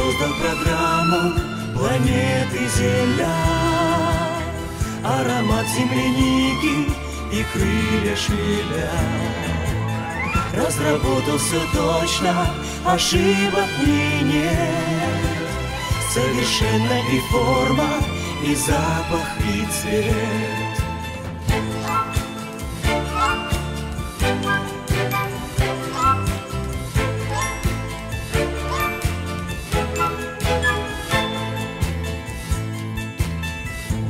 создал программу планеты Земля. Аромат земляники и крылья шевеля. Разработал все точно, ошибок в ней нет. Совершенна и форма, и запах, и цвет.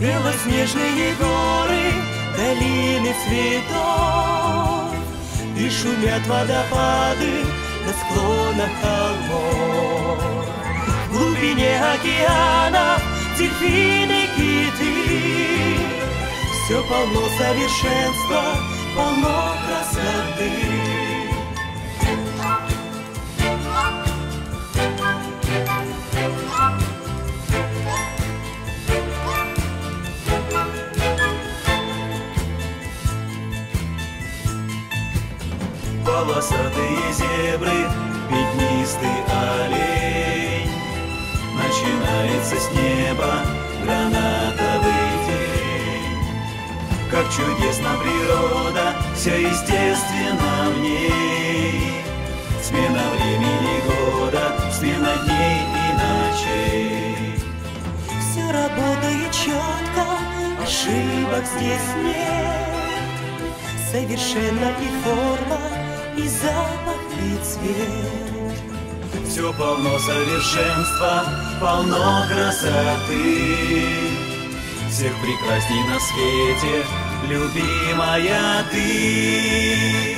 Белоснежные горы, долины цветов, и шумят водопады на склонах холмов. В глубине океана дельфины, киты, все полно совершенства, полно красоты. Полосатые зебры, пятнистый олень. Начинается с неба гранатовый день. Как чудесна природа, все естественно в ней. Смена времени года, смена дней и ночей. Все работает четко, ошибок здесь нет. Совершенно и форма, и запах, и цвет. Все полно совершенства, полно красоты. Всех прекрасней на свете, любимая ты.